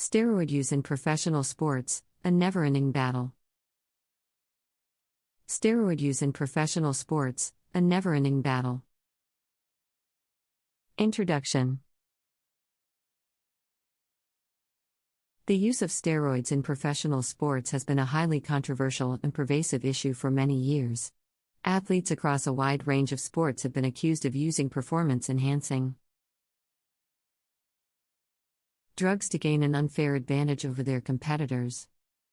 Steroid use in professional sports, a never-ending battle. Steroid use in professional sports, a never-ending battle. Introduction. The use of steroids in professional sports has been a highly controversial and pervasive issue for many years. Athletes across a wide range of sports have been accused of using performance-enhancing drugs to gain an unfair advantage over their competitors.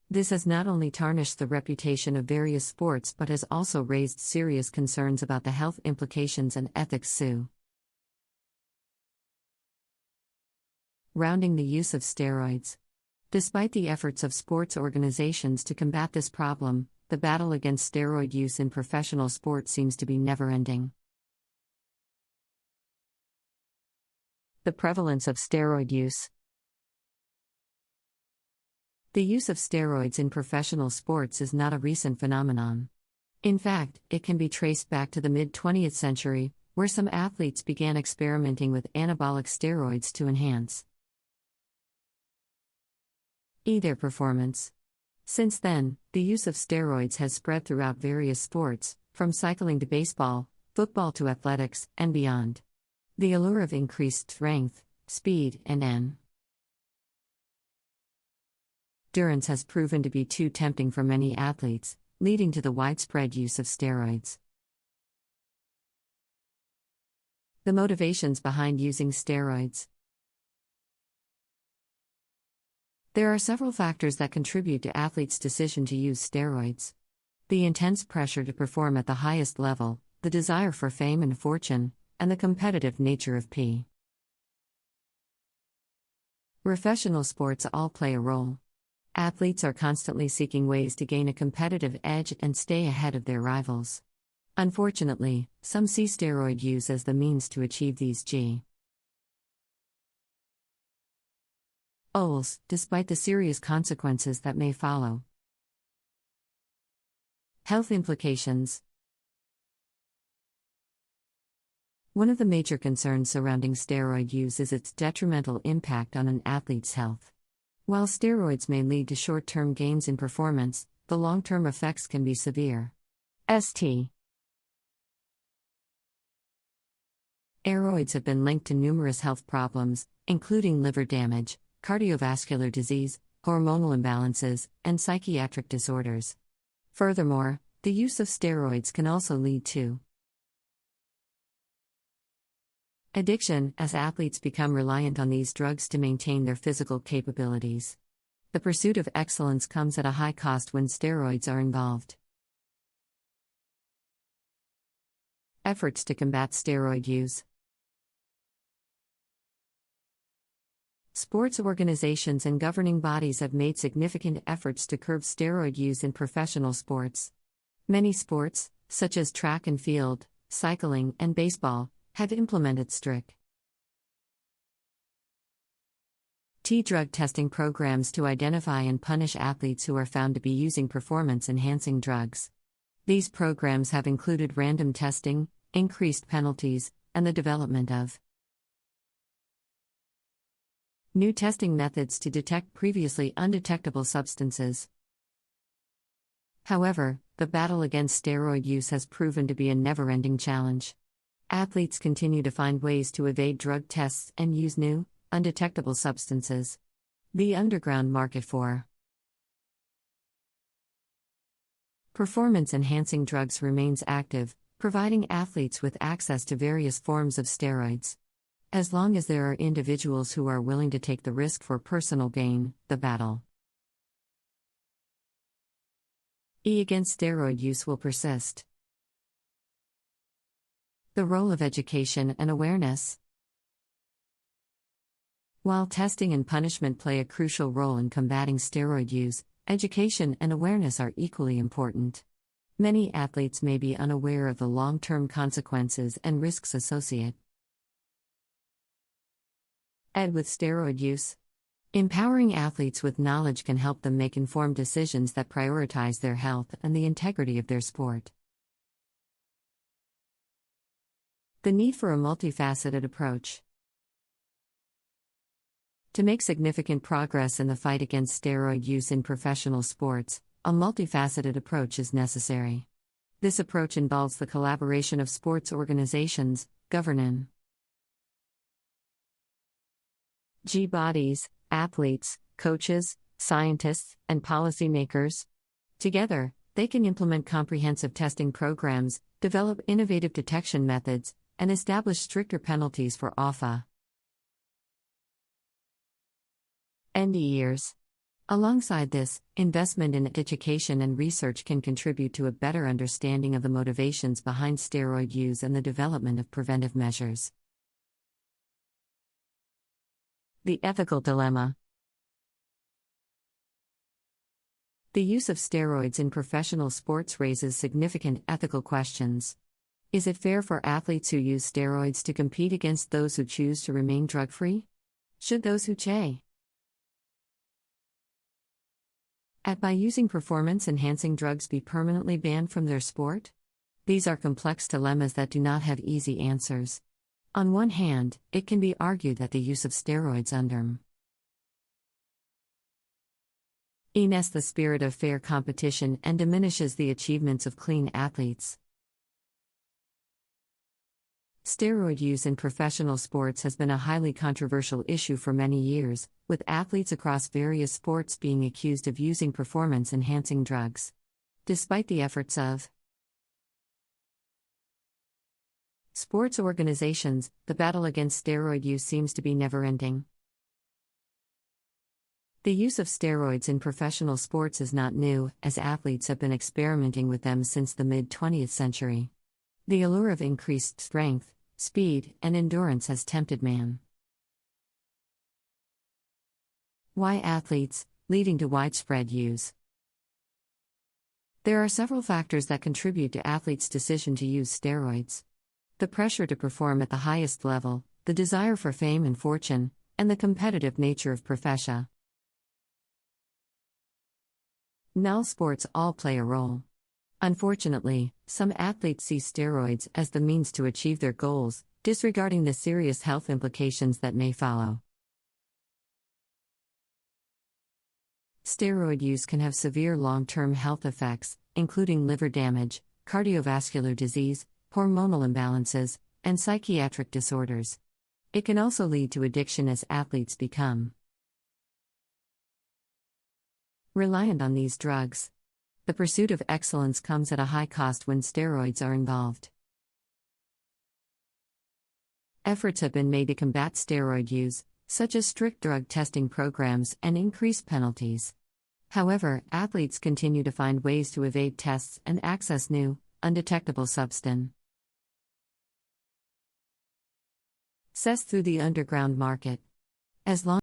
This has not only tarnished the reputation of various sports but has also raised serious concerns about the health implications and ethics. Rounding the use of steroids. Despite the efforts of sports organizations to combat this problem, the battle against steroid use in professional sports seems to be never-ending. The prevalence of steroid use. The use of steroids in professional sports is not a recent phenomenon. In fact, it can be traced back to the mid-20th century, where some athletes began experimenting with anabolic steroids to enhance their performance. Since then, the use of steroids has spread throughout various sports, from cycling to baseball, football to athletics, and beyond. The allure of increased strength, speed, and endurance has proven to be too tempting for many athletes, leading to the widespread use of steroids. The motivations behind using steroids. There are several factors that contribute to athletes' decision to use steroids. The intense pressure to perform at the highest level, the desire for fame and fortune, and the competitive nature of professional sports all play a role. Athletes are constantly seeking ways to gain a competitive edge and stay ahead of their rivals. Unfortunately, some see steroid use as the means to achieve these goals, despite the serious consequences that may follow. Health implications. One of the major concerns surrounding steroid use is its detrimental impact on an athlete's health. While steroids may lead to short-term gains in performance, the long-term effects can be severe. Steroids have been linked to numerous health problems, including liver damage, cardiovascular disease, hormonal imbalances, and psychiatric disorders. Furthermore, the use of steroids can also lead to addiction, as athletes become reliant on these drugs to maintain their physical capabilities. The pursuit of excellence comes at a high cost when steroids are involved. Efforts to combat steroid use. Sports organizations and governing bodies have made significant efforts to curb steroid use in professional sports. Many sports, such as track and field, cycling, and baseball, have implemented strict drug testing programs to identify and punish athletes who are found to be using performance-enhancing drugs. These programs have included random testing, increased penalties, and the development of new testing methods to detect previously undetectable substances. However, the battle against steroid use has proven to be a never-ending challenge. Athletes continue to find ways to evade drug tests and use new, undetectable substances. The underground market for performance-enhancing drugs remains active, providing athletes with access to various forms of steroids. As long as there are individuals who are willing to take the risk for personal gain, the battle against steroid use will persist. The role of education and awareness. While testing and punishment play a crucial role in combating steroid use, education and awareness are equally important. Many athletes may be unaware of the long-term consequences and risks associated with steroid use. Empowering athletes with knowledge can help them make informed decisions that prioritize their health and the integrity of their sport. The need for a multifaceted approach. To make significant progress in the fight against steroid use in professional sports, a multifaceted approach is necessary. This approach involves the collaboration of sports organizations, governing bodies, athletes, coaches, scientists, and policymakers. Together, they can implement comprehensive testing programs, develop innovative detection methods, and establish stricter penalties for OFA. End years. Alongside this, investment in education and research can contribute to a better understanding of the motivations behind steroid use and the development of preventive measures. The ethical dilemma. The use of steroids in professional sports raises significant ethical questions. Is it fair for athletes who use steroids to compete against those who choose to remain drug-free? Should those who by using performance-enhancing drugs be permanently banned from their sport? These are complex dilemmas that do not have easy answers. On one hand, it can be argued that the use of steroids undermines the spirit of fair competition and diminishes the achievements of clean athletes. Steroid use in professional sports has been a highly controversial issue for many years, with athletes across various sports being accused of using performance-enhancing drugs. Despite the efforts of sports organizations, the battle against steroid use seems to be never-ending. The use of steroids in professional sports is not new, as athletes have been experimenting with them since the mid-20th century. The allure of increased strength, speed, and endurance has tempted man. Why athletes, leading to widespread use? There are several factors that contribute to athletes' decision to use steroids. The pressure to perform at the highest level, the desire for fame and fortune, and the competitive nature of profession. Null sports all play a role. Unfortunately, some athletes see steroids as the means to achieve their goals, disregarding the serious health implications that may follow. Steroid use can have severe long-term health effects, including liver damage, cardiovascular disease, hormonal imbalances, and psychiatric disorders. It can also lead to addiction as athletes become reliant on these drugs. The pursuit of excellence comes at a high cost when steroids are involved. Efforts have been made to combat steroid use, such as strict drug testing programs and increased penalties. However, athletes continue to find ways to evade tests and access new, undetectable substances through the underground market. As long